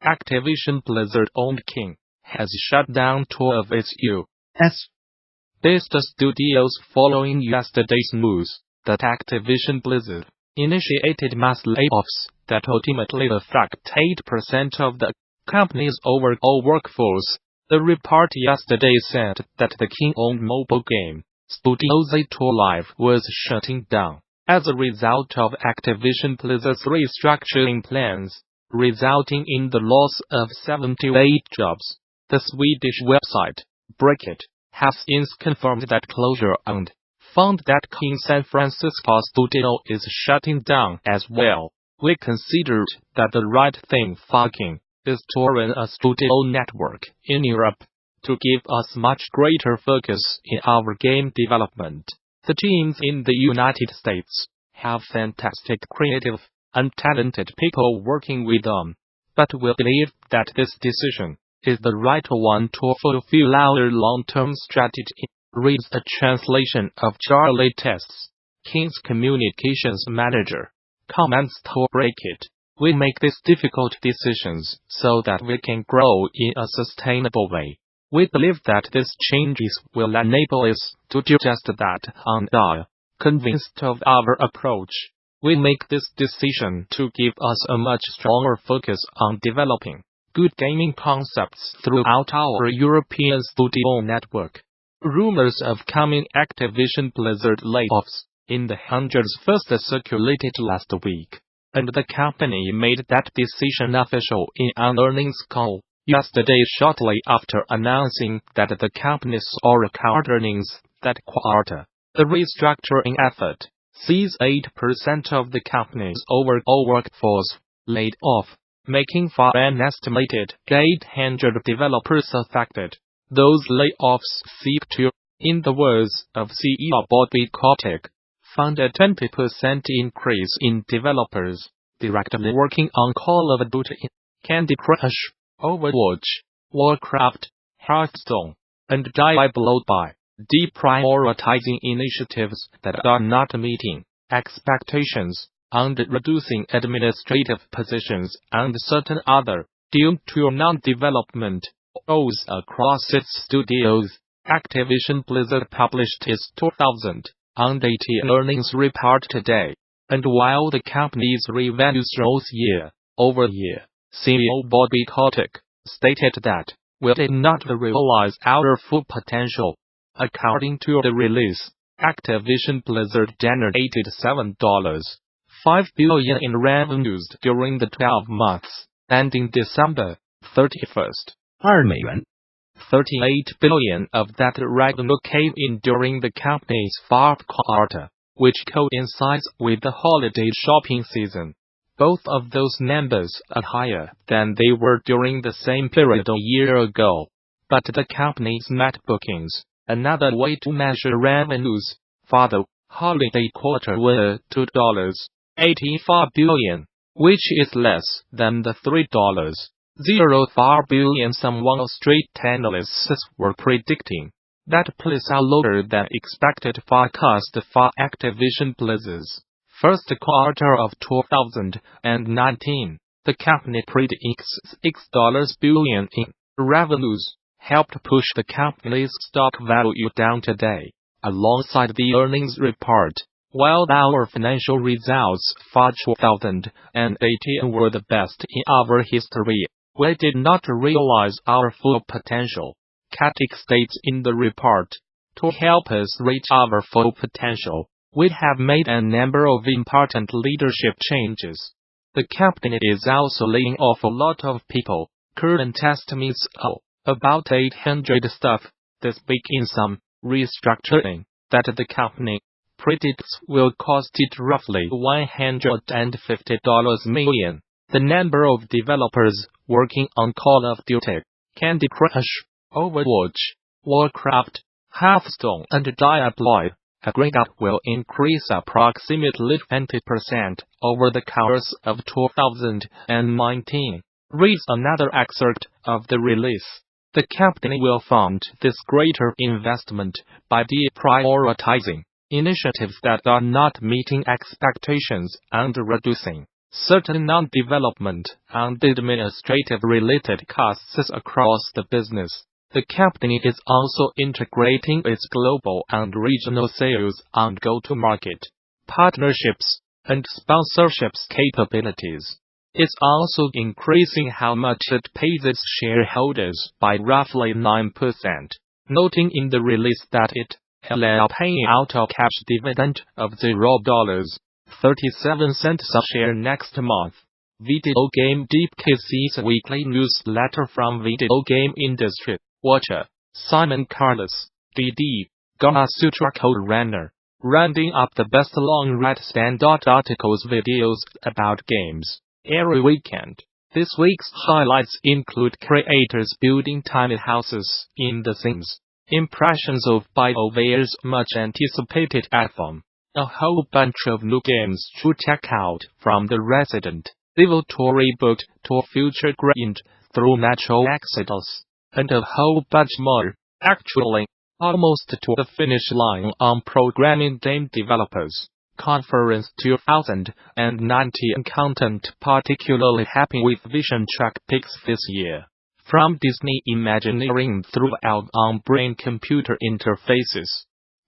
Activision Blizzard-owned King, has shut down two of its U.S.-based studios following yesterday's news that Activision Blizzard initiated mass layoffs that ultimately affect 8% of the company's overall workforce. The report yesterday said that the King-owned mobile game studio Z2 Live was shutting down as a result of Activision Blizzard's restructuring plans, resulting in the loss of 78 jobs. The Swedish website Breakit has since confirmed that closure and found that King San Francisco studio is shutting down as well. We considered that the right thing for King is to run a studio network in Europe to give us much greater focus in our game development. The teams in the United States have fantastic creative and talented people working with them, but we believe that this decision is the right one to fulfill our long-term strategy. Reads a translation of Charlie Tests, King's communications manager, comments to Breakit. We make these difficult decisions so that we can grow in a sustainable way. We believe that these changes will enable us to do just that, and are convinced of our approach. We make this decision to give us a much stronger focus on developing good gaming concepts throughout our European studio network. Rumors of coming Activision Blizzard layoffs in the hundreds first circulated last week, and the company made that decision official in an earnings call yesterday shortly after announcing that the company saw record earnings that quarter. The restructuring effort sees 8% of the company's overall workforce laid off, making for an estimated 800 developers affected. Those layoffs seek to, in the words of CEO Bobby Kotick, fund a 20% increase in developers directly working on Call of Duty, Candy Crush, Overwatch, Warcraft, Hearthstone, and Diablo by deprioritizing initiatives that are not meeting expectations, and reducing administrative positions and certain other, due to non-development roles across its studios. Activision Blizzard published its 2018 earnings report today, and while the company's revenues rose year-over-year, CEO Bobby Kotick stated that we did not realize our full potential. According to the release, Activision Blizzard generated $7.5 billion in revenues during the 12 months ending December 31st. $38 billion of that revenue came in during the company's fourth quarter, which coincides with the holiday shopping season. Both of those numbers are higher than they were during the same period a year ago. But the company's net bookings, another way to measure revenues, for the holiday quarter were $2.84 billion, which is less than the $3.04 billion some Wall Street analysts were predicting. That places a lower than expected forecast for Activision Blizzard's first quarter of 2019. The company predicts $6 billion in revenues, helped push the company's stock value down today. Alongside the earnings report, while our financial results for 2018 were the best in our history, we did not realize our full potential. Kotick states in the report, to help us reach our full potential, we have made a number of important leadership changes. The company is also laying off a lot of people. Current estimates are about 800 staff this week in some restructuring that the company predicts will cost it roughly $150 million. The number of developers working on Call of Duty, Candy Crush, Overwatch, Warcraft, Hearthstone, and Diablo aggregate will increase approximately 20% over the course of 2019. Reads another excerpt of the release. The company will fund this greater investment by deprioritizing initiatives that are not meeting expectations and reducing certain non-development and administrative-related costs across the business. The company is also integrating its global and regional sales and go-to-market partnerships and sponsorships capabilities. It's also increasing how much it pays its shareholders by roughly 9%, noting in the release that it will pay out a cash dividend of $0.37 a share next month. Video Game Deep KC's weekly newsletter from video game industry watcher Simon Carlos, DD, Gamasutra co-runner, rounding up the best long-read standout articles videos about games every weekend. This week's highlights include creators building tiny houses in The Sims, impressions of BioWare's much-anticipated Anthem, a whole bunch of new games to check out from the Resident Evil reboot to Future Grind through Metro Exodus, and a whole bunch more, actually, almost to the finish line on Programming Game Developers Conference 2019 content. Particularly happy with Vision Track picks this year. From Disney Imagineering throughout on-brain computer interfaces.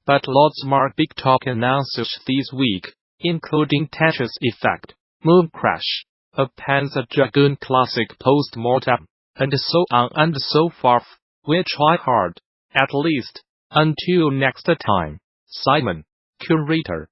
But lots more big talk announcements this week, including Tetris Effect, Moon Crash, a Panzer Dragoon Classic Post-Mortem, and so on and so forth. We'll try hard, at least, until next time. Simon, curator.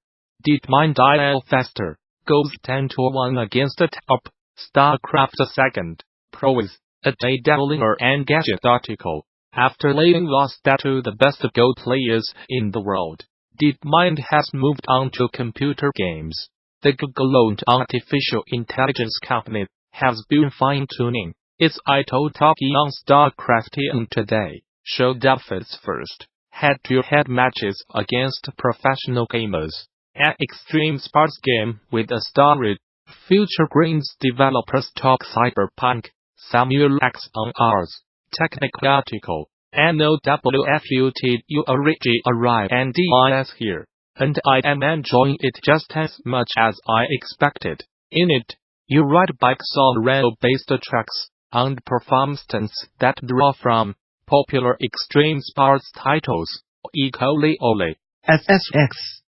DeepMind IL faster, goes 10-1 against the top, StarCraft 2nd, Pros, a Daedalinger Engadget article. After laying lost to the best Go players in the world, DeepMind has moved on to computer games. The Google-owned artificial intelligence company has been fine-tuning its iTotalki on StarCraft and today showed off its first head-to-head matches against professional gamers. An extreme sports game with a story. Future Grind's developers talk cyberpunk. Samuel X on Ars. Technical article. NOWFUTURIGRINDIS here, and I am enjoying it just as much as I expected. In it, you ride bikes on rail-based tracks, and perform stunts that draw from popular extreme sports titles, Equally Ole, SSX,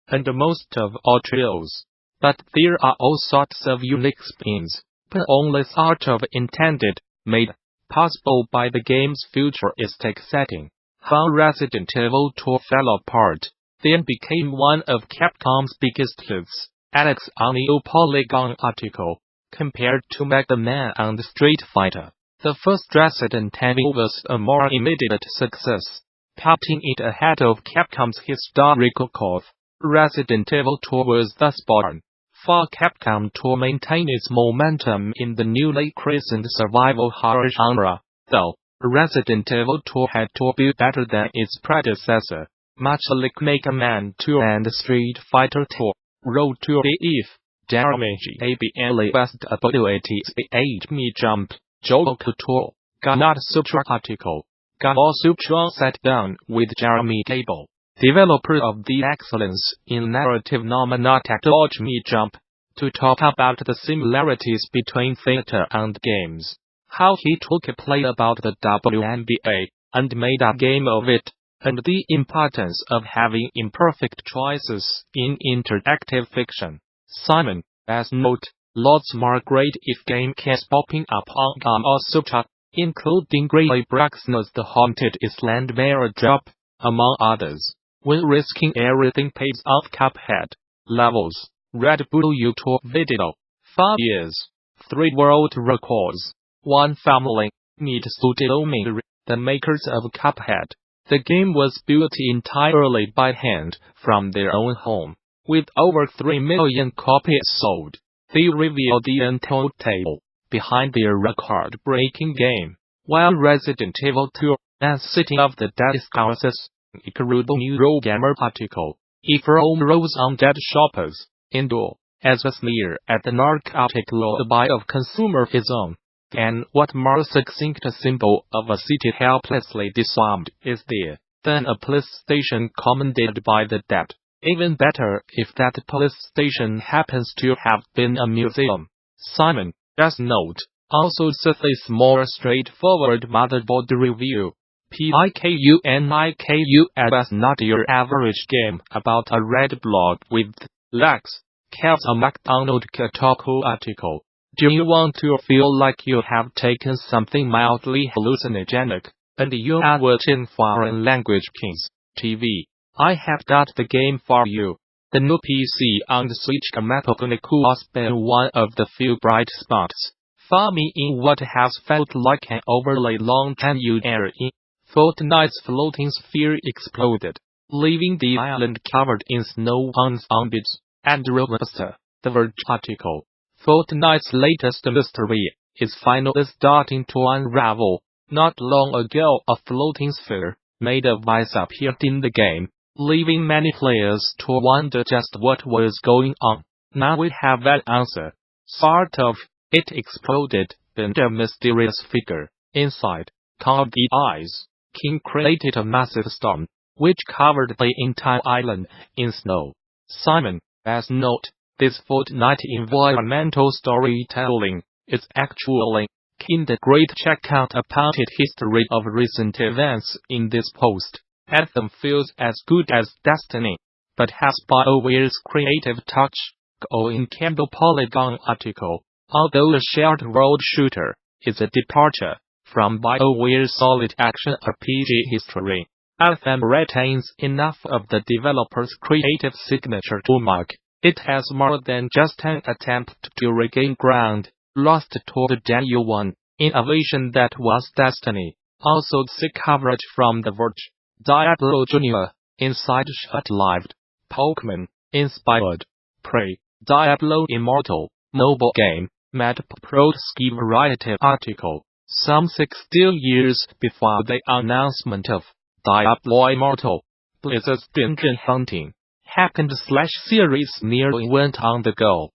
and most of all trios. But there are all sorts of unique spins, but only sort of intended, made possible by the game's futuristic setting. How Resident Evil 2 fell apart, then became one of Capcom's biggest hits. Alex on the Polygon article, compared to Mega Man and Street Fighter, the first Resident Evil was a more immediate success, putting it ahead of Capcom's historical course. Resident Evil 2 was thus born, for Capcom to maintain its momentum in the newly christened survival horror genre, though Resident Evil 2 had to be better than its predecessor, much like Mega Man 2 and Street Fighter 2. Road to Layoff, Jeremy GABLESWATCH Me Jump, Joel Couture, Gamasutra article. Gamasutra sat down with Jeremy Gable, developer of the Excellence in Narrative Technology Me Jump, to talk about the similarities between theater and games, how he took a play about the WNBA and made a game of it, and the importance of having imperfect choices in interactive fiction. Simon, as note, lots more great game cans popping up on Gamasutra, including Gray Bruxner's The Haunted Island Mirror Drop, among others. When risking everything pays off Cuphead, levels, Red Bull YouTube video, 5 years, 3 world records, 1 family, Meet Studio Miri, the makers of Cuphead. The game was built entirely by hand from their own home, with over 3 million copies sold. They revealed the untold tale behind their record-breaking game, while Resident Evil 2, and City of the Dead discusses, Ikarudo Neurogamer article, Ephraim Rose on Dead Shoppers, Indo, as a smear at the narcotic lullaby of consumerism. And what more succinct symbol of a city helplessly disarmed is there than a police station commanded by the dead? Even better if that police station happens to have been a museum. Simon, just note, also set this more straightforward motherboard review. PIKUNIKUS not your average game about a red blob with legs, calves. A McDonald Kotaku article. Do you want to feel like you have taken something mildly hallucinogenic, and you are watching foreign language Kings TV? I have got the game for you. The new PC on the Switch Gamasutra has been one of the few bright spots for me in what has felt like an overly long tenured era in Fortnite's floating sphere exploded, leaving the island covered in snow on zombies and robots. The Verge article. Fortnite's latest mystery is finally starting to unravel. Not long ago, a floating sphere made of ice appeared in the game, leaving many players to wonder just what was going on. Now we have that answer. Sort of. It exploded, and a mysterious figure inside, called the Ice King, created a massive storm, which covered the entire island in snow. Simon, as note, this Fortnite environmental storytelling is actually kind of great. Check out a punted history of recent events in this post. Anthem feels as good as Destiny, but has BioWare's creative touch. Owen Campbell Polygon article. Although a shared world shooter is a departure from BioWare's solid action RPG history, Anthem retains enough of the developer's creative signature to mark it as more than just an attempt to regain ground lost to the genuine innovation that was Destiny. Also see coverage from The Verge. Diablo Jr. Inside Short-Lived Pokemon Inspired Prey Diablo Immortal mobile game. Matt Protsky Variety article. Some 16 years before the announcement of Diablo Immortal, Blizzard's dungeon hunting hack-and-slash series nearly went on the go.